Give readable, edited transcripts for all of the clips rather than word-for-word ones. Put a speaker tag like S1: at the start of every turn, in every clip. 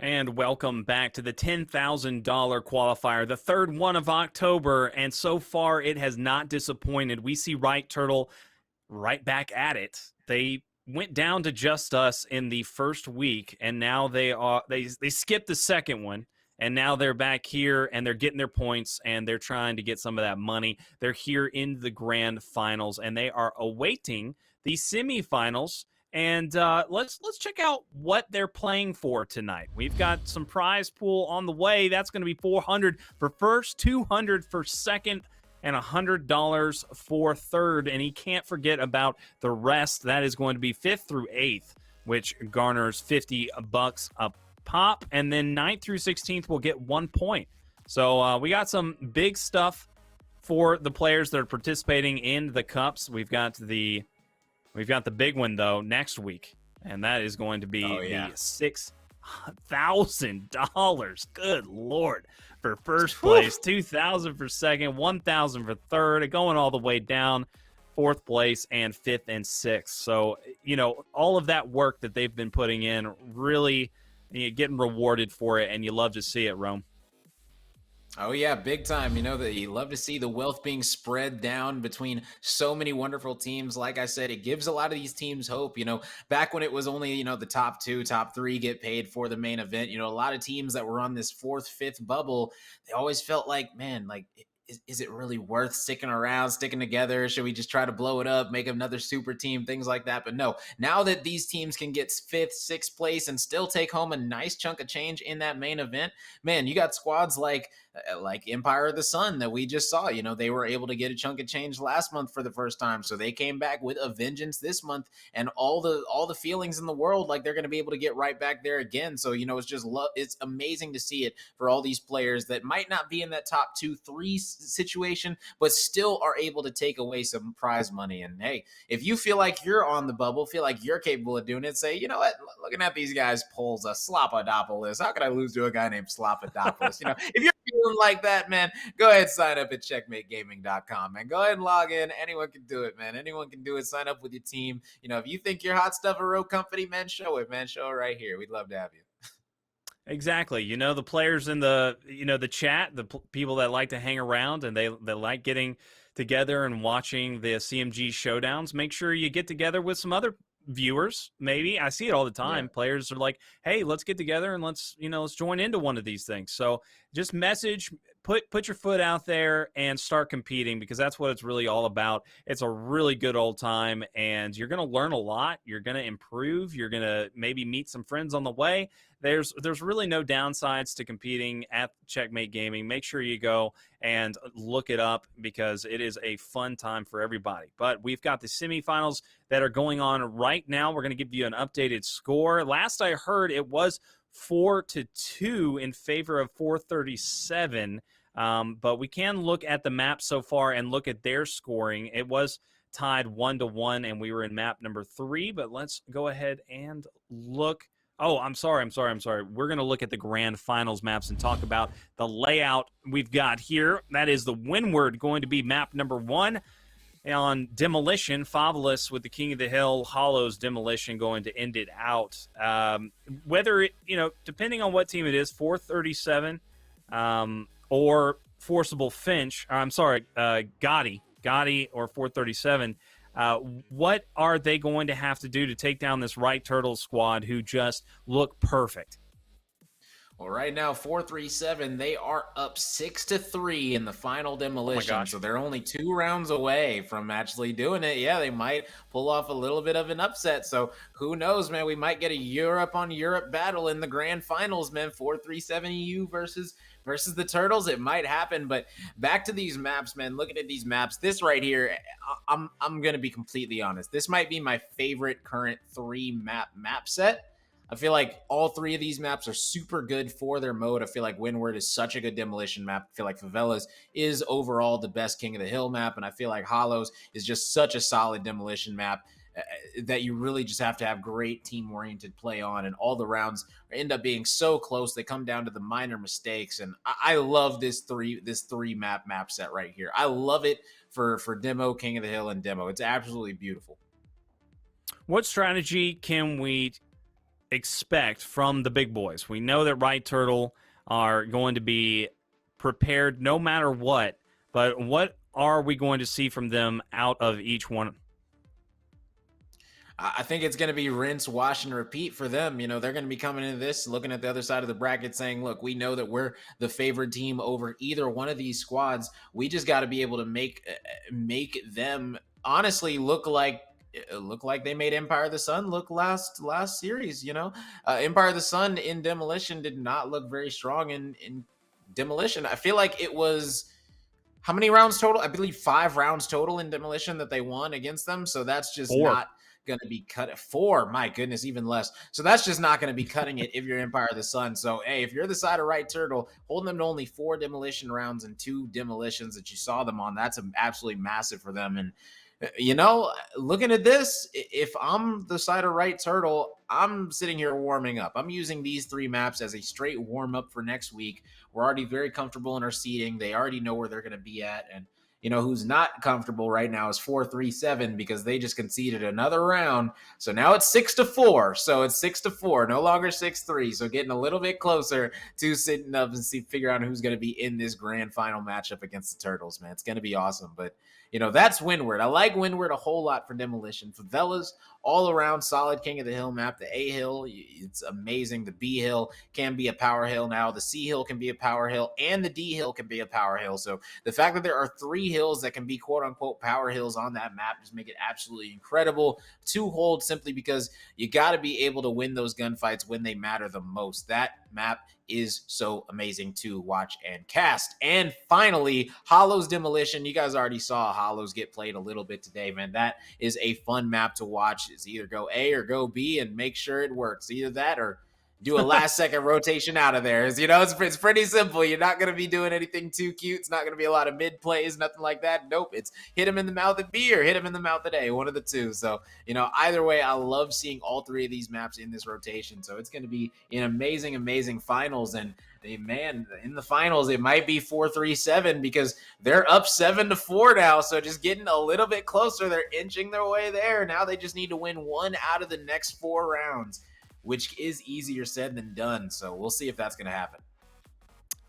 S1: And welcome back to the $10,000 qualifier, the third one of October, and so far it has not disappointed. We see Right Turtle right back at it. They went down to just us in the first week, and now they skipped the second one, and now they're back here and they're getting their points and they're trying to get some of that money. They're here in the grand finals and they are awaiting the semifinals. And let's check out what they're playing for tonight. We've got some prize pool on the way. That's going to be $400 for first, $200 for second, and $100 for third. And he can't forget about the rest. That is going to be fifth through eighth, which garners $50 a pop. And then 9th through 16th will get 1 point. So we got some big stuff for the players that are participating in the cups. We've got the big one, though, next week, and that is going to be the $6,000. Good Lord. For first place, $2,000 for second, $1,000 for third, going all the way down, fourth place, and fifth and sixth. So, all of that work that they've been putting in, really getting rewarded for it, and you love to see it, Rome.
S2: Oh, yeah, big time. That you love to see the wealth being spread down between so many wonderful teams. Like I said, it gives a lot of these teams hope. Back when it was only, the top two, top three get paid for the main event, a lot of teams that were on this fourth, fifth bubble, they always felt like, man, like, is it really worth sticking around, sticking together? Should we just try to blow it up, make another super team, things like that? But no, now that these teams can get fifth, sixth place and still take home a nice chunk of change in that main event, man, you got squads like Empire of the Sun that we just saw. They were able to get a chunk of change last month for the first time, so they came back with a vengeance this month, and all the feelings in the world, like they're going to be able to get right back there again. So it's just it's amazing to see it for all these players that might not be in that top 2-3 situation, but still are able to take away some prize money. And hey, if you feel like you're on the bubble, feel like you're capable of doing it, say, you know what, looking at these guys pulls a Slopadopoulos, how could I lose to a guy named Slopadopoulos? If you're feeling like that, man, go ahead and sign up at checkmategaming.com, man. Go ahead and log in. Anyone can do it, man. Anyone can do it. Sign up with your team. If you think you're hot stuff at Roco Company, man, show it, man. Show it right here. We'd love to have you.
S1: Exactly. The players in the, the chat, the people that like to hang around and they like getting together and watching the CMG showdowns, make sure you get together with some other viewers. Maybe I see it all the time. Yeah. Players are like, hey, let's get together and let's join into one of these things. So just message, put your foot out there and start competing, because that's what it's really all about. It's a really good old time, and you're going to learn a lot. You're going to improve. You're going to maybe meet some friends on the way. There's really no downsides to competing at Checkmate Gaming. Make sure you go and look it up, because it is a fun time for everybody. But we've got the semifinals that are going on right now. We're going to give you an updated score. Last I heard, it was 4-2 in favor of 437. But we can look at the map so far and look at their scoring. It was tied 1-1, and we were in map number 3. But let's go ahead and look. Oh, I'm sorry. We're going to look at the grand finals maps and talk about the layout we've got here. That is the Windward going to be map number 1 on Demolition. Fabulous with the King of the Hill. Hollows Demolition going to end it out. Whether it, depending on what team it is, 437 or Forcible Finch. Gotti or 437. What are they going to have to do to take down this Right Turtle squad, who just look perfect?
S2: Well, right now, 437, they are up 6-3 in the final demolition.
S1: Oh,
S2: so they're only 2 rounds away from actually doing it. Yeah, they might pull off a little bit of an upset. So who knows, man? We might get a Europe on Europe battle in the grand finals, man. 437 EU versus the Turtles. It might happen. But back to these maps, man. Looking at these maps, this right here, I'm going to be completely honest. This might be my favorite current 3 map set. I feel like all 3 of these maps are super good for their mode. I feel like Windward is such a good demolition map. I feel like Favelas is overall the best King of the Hill map. And I feel like Hollows is just such a solid demolition map that you really just have to have great team-oriented play on. And all the rounds end up being so close. They come down to the minor mistakes. And I love this three map set right here. I love it for Demo, King of the Hill, and Demo. It's absolutely beautiful.
S1: What strategy can we expect from the big boys? We know that Right Turtle are going to be prepared no matter what, but what are we going to see from them out of each one?
S2: I think it's going to be rinse, wash, and repeat for them. They're going to be coming into this, looking at the other side of the bracket, saying, look, we know that we're the favored team over either one of these squads. We just got to be able to make them honestly look like they made Empire of the Sun look last series. Empire of the Sun in Demolition did not look very strong in Demolition. I feel like it was how many rounds total? I believe 5 rounds total in Demolition that they won against them. So that's just
S1: 4.
S2: not going to be cut. 4, my goodness, even less. So that's just not going to be cutting it if you're Empire of the Sun. So, hey, if you're the side of Right Turtle, holding them to only 4 Demolition rounds and 2 demolitions that you saw them on, that's absolutely massive for them. And looking at this, if I'm the side of Right Turtle, I'm sitting here warming up. I'm using these 3 maps as a straight warm up for next week. We're already very comfortable in our seating. They already know where they're going to be at. And who's not comfortable right now is 4-3-7 because they just conceded another round. So now it's 6-4. So it's 6-4, no longer 6-3. So getting a little bit closer to sitting up and figure out who's going to be in this grand final matchup against the Turtles, man. It's going to be awesome. But that's Windward. I like Windward a whole lot for Demolition. Favelas, all around solid King of the Hill map. The A Hill, it's amazing. The B Hill can be a power hill now. The C Hill can be a power hill, and the D Hill can be a power hill. So the fact that there are 3 hills that can be quote unquote power hills on that map just make it absolutely incredible to hold, simply because you got to be able to win those gunfights when they matter the most. That map is so amazing to watch and cast. And finally, Hollows Demolition. You guys already saw Hollows get played a little bit today, man. That is a fun map to watch. It's either go A or go B and make sure it works. Either that or do a last second rotation out of there. It's pretty simple. You're not going to be doing anything too cute. It's not going to be a lot of mid plays, nothing like that. Nope. It's hit him in the mouth at B or hit him in the mouth at A, one of the two. So, either way, I love seeing all 3 of these maps in this rotation. So it's going to be an amazing, amazing finals. And man, in the finals, it might be 4-3-7 because they're up 7-4 now. So just getting a little bit closer. They're inching their way there. Now they just need to win 1 out of the next 4 rounds, which is easier said than done. So we'll see if that's going to happen.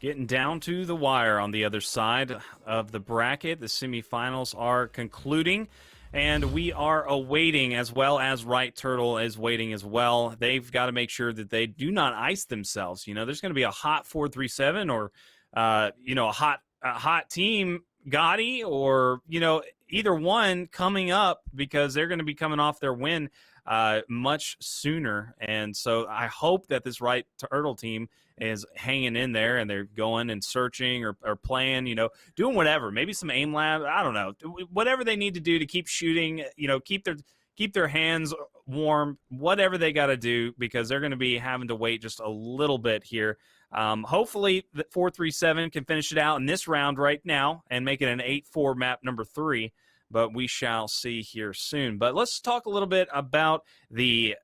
S1: Getting down to the wire on the other side of the bracket. The semifinals are concluding, and we are awaiting, as well as Right Turtle is waiting as well. They've got to make sure that they do not ice themselves. There's going to be a hot 4-3-7 or, a hot team, Gotti, or, either one coming up, because they're going to be coming off their win much sooner. And so I hope that this Right Turtle team is hanging in there and they're going and searching or playing, doing whatever, maybe some aim lab. I don't know, whatever they need to do to keep shooting, keep their hands warm, whatever they got to do, because they're going to be having to wait just a little bit here. Hopefully the 4-3-7 can finish it out in this round right now and make it an 8-4 map number 3. But we shall see here soon. But let's talk a little bit about the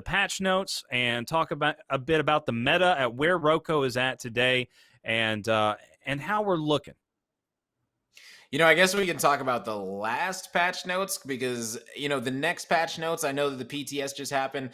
S1: patch notes and talk about a bit about the meta at where Roco is at today and how we're looking.
S2: I guess we can talk about the last patch notes because, the next patch notes, I know that the PTS just happened.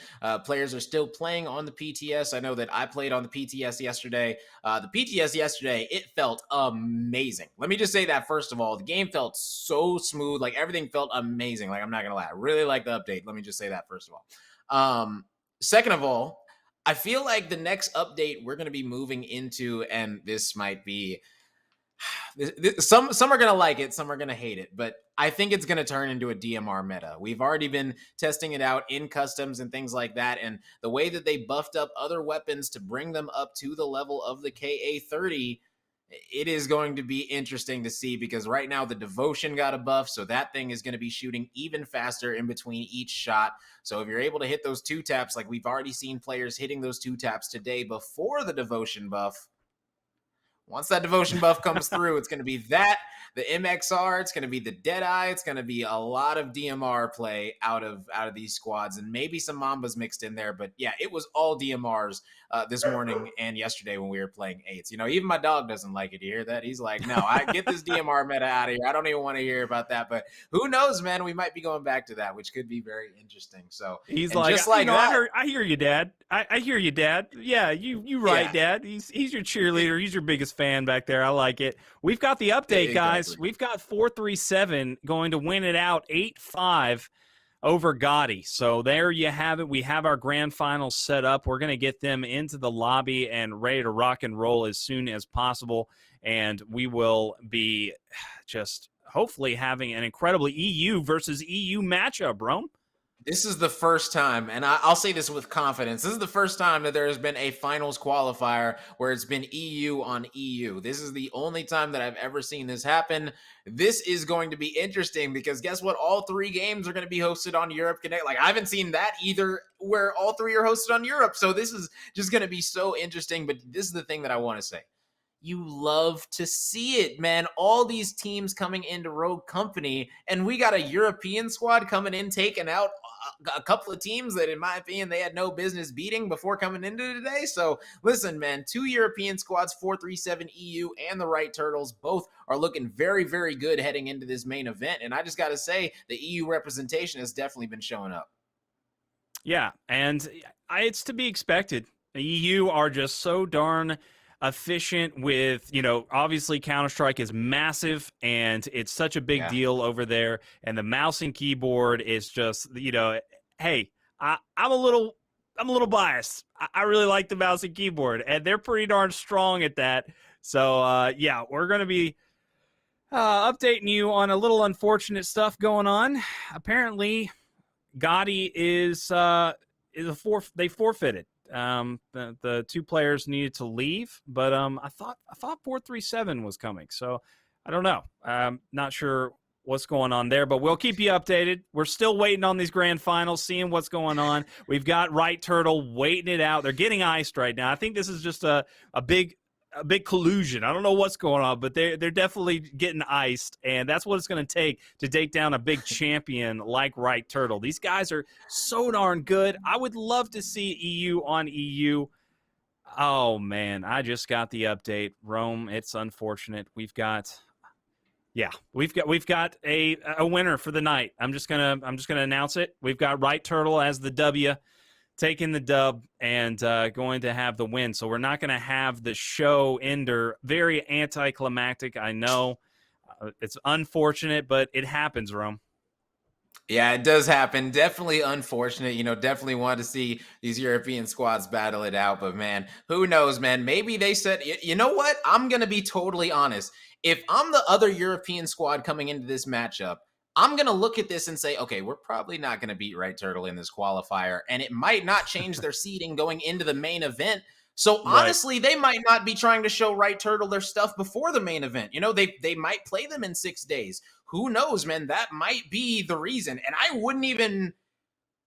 S2: Players are still playing on the PTS. I know that I played on the PTS yesterday. The PTS yesterday, it felt amazing. Let me just say that, first of all, the game felt so smooth. Like, everything felt amazing. Like, I'm not going to lie. I really like the update. Let me just say that, first of all. Second of all, I feel like the next update we're going to be moving into, and this might be... Some are going to like it, some are going to hate it, but I think it's going to turn into a DMR meta. We've already been testing it out in customs and things like that, and the way that they buffed up other weapons to bring them up to the level of the KA-30, it is going to be interesting to see, because right now the Devotion got a buff, so that thing is going to be shooting even faster in between each shot. So if you're able to hit those 2 taps, like we've already seen players hitting those 2 taps today before the Devotion buff, Once that devotion buff comes through, it's going to be that, the MXR, it's going to be the Deadeye, it's going to be a lot of DMR play out of these squads, and maybe some Mambas mixed in there. But yeah, it was all DMRs this morning and yesterday when we were playing eights. Even my dog doesn't like it. You hear that? He's like, no, I get this DMR meta out of here. I don't even want to hear about that. But who knows, man? We might be going back to that, which could be very interesting. So
S1: He's
S2: and
S1: like,
S2: just like that,
S1: I hear you, Dad. I hear you, Dad. Yeah, you right,
S2: yeah,
S1: Dad. He's your cheerleader. He's your biggest fan back there. I like it. We've got the update, guys.
S2: exactly.
S1: We've got 437 going to win it out 8-5 over Gotti. So there you have it. We have our grand finals set up. We're going to get them into the lobby and ready to rock and roll as soon as possible. And we will be just hopefully having an incredibly EU versus EU matchup, Rome.
S2: This is the first time, and I'll say this with confidence, this is the first time that there has been a finals qualifier where it's been EU on EU. This is the only time that I've ever seen this happen. This is going to be interesting because guess what? All 3 games are going to be hosted on Europe Connect. Like, I haven't seen that either where all 3 are hosted on Europe. So this is just going to be so interesting. But this is the thing that I want to say. You love to see it, man. All these teams coming into Rogue Company, and we got a European squad coming in, taking out a couple of teams that, in my opinion, they had no business beating before coming into today. So, listen, man, 2 European squads, 437 EU, and the Right Turtles, both are looking very, very good heading into this main event. And I just got to say, the EU representation has definitely been showing up.
S1: Yeah, and it's to be expected. The EU are just so darn efficient with, obviously Counter-Strike is massive and it's such a big deal over there. And the mouse and keyboard is just, hey, I'm a little biased. I really like the mouse and keyboard and they're pretty darn strong at that. So, yeah, we're going to be updating you on a little unfortunate stuff going on. Apparently, Gotti they forfeited. The 2 players needed to leave, but I thought 437 was coming, so I don't know. Not sure what's going on there, but we'll keep you updated. We're still waiting on these grand finals, seeing what's going on. We've got Right Turtle waiting it out. They're getting iced right now. I think this is just a big collusion. I don't know what's going on, but they're definitely getting iced, and that's what it's going to take down a big champion like Right Turtle. These guys are so darn good. I would love to see EU on EU. Oh man, I just got the update, Rome. It's unfortunate. We've got a winner for the night. I'm just gonna announce it. We've got Right Turtle as the W, taking the dub and going to have the win. So we're not going to have the show ender. Very anticlimactic, I know. It's unfortunate, but it happens, Rome.
S2: Yeah, it does happen. Definitely unfortunate. Definitely want to see these European squads battle it out. But man, who knows, man? Maybe they said, you know what? I'm going to be totally honest. If I'm the other European squad coming into this matchup, I'm going to look at this and say, okay, we're probably not going to beat Right Turtle in this qualifier. And it might not change their seeding going into the main event. So honestly, They might not be trying to show Right Turtle their stuff before the main event. They might play them in 6 days. Who knows, man? That might be the reason. And I wouldn't even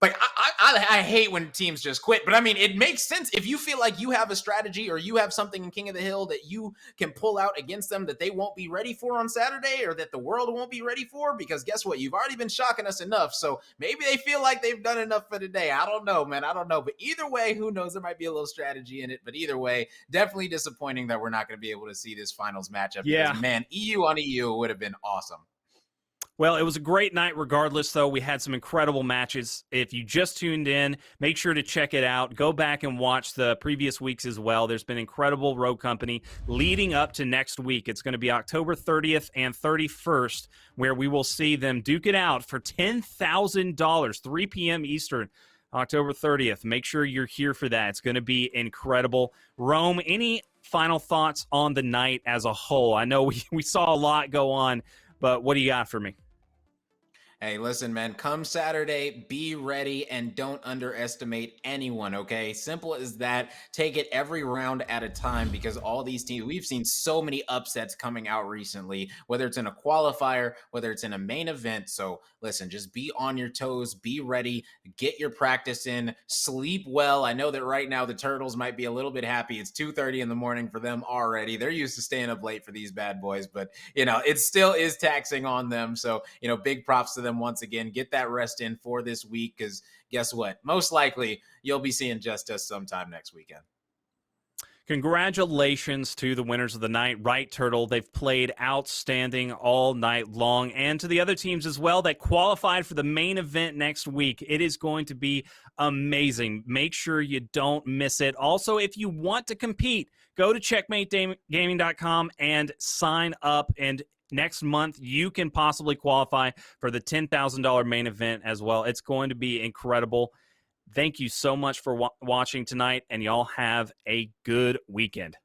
S2: like. I hate when teams just quit. But I mean, it makes sense if you feel like you have a strategy or you have something in King of the Hill that you can pull out against them that they won't be ready for on Saturday, or that the world won't be ready for. Because guess what? You've already been shocking us enough. So maybe they feel like they've done enough for today. I don't know, man. I don't know. But either way, who knows? There might be a little strategy in it. But either way, definitely disappointing that we're not going to be able to see this finals matchup.
S1: Yeah.
S2: Because, man, EU on EU would have been awesome.
S1: Well, it was a great night regardless, though. We had some incredible matches. If you just tuned in, make sure to check it out. Go back and watch the previous weeks as well. There's been incredible Rogue Company leading up to next week. It's going to be October 30th and 31st, where we will see them duke it out for $10,000, 3 p.m. Eastern, October 30th. Make sure you're here for that. It's going to be incredible. Rome, any final thoughts on the night as a whole? I know we saw a lot go on, but what do you got for me?
S2: Hey, listen, man, come Saturday, be ready and don't underestimate anyone, okay? Simple as that. Take it every round at a time because all these teams, we've seen so many upsets coming out recently, whether it's in a qualifier, whether it's in a main event. So, listen, just be on your toes, be ready, get your practice in, sleep well. I know that right now the Turtles might be a little bit happy. It's 2:30 in the morning for them already. They're used to staying up late for these bad boys, but it still is taxing on them. So, big props to them once again. Get that rest in for this week because guess what? Most likely you'll be seeing Justice sometime next weekend.
S1: Congratulations to the winners of the night, Right Turtle. They've played outstanding all night long. And to the other teams as well that qualified for the main event next week. It is going to be amazing. Make sure you don't miss it. Also, if you want to compete, go to checkmategaming.com and sign up. And next month, you can possibly qualify for the $10,000 main event as well. It's going to be incredible. Thank you so much for watching tonight, and y'all have a good weekend.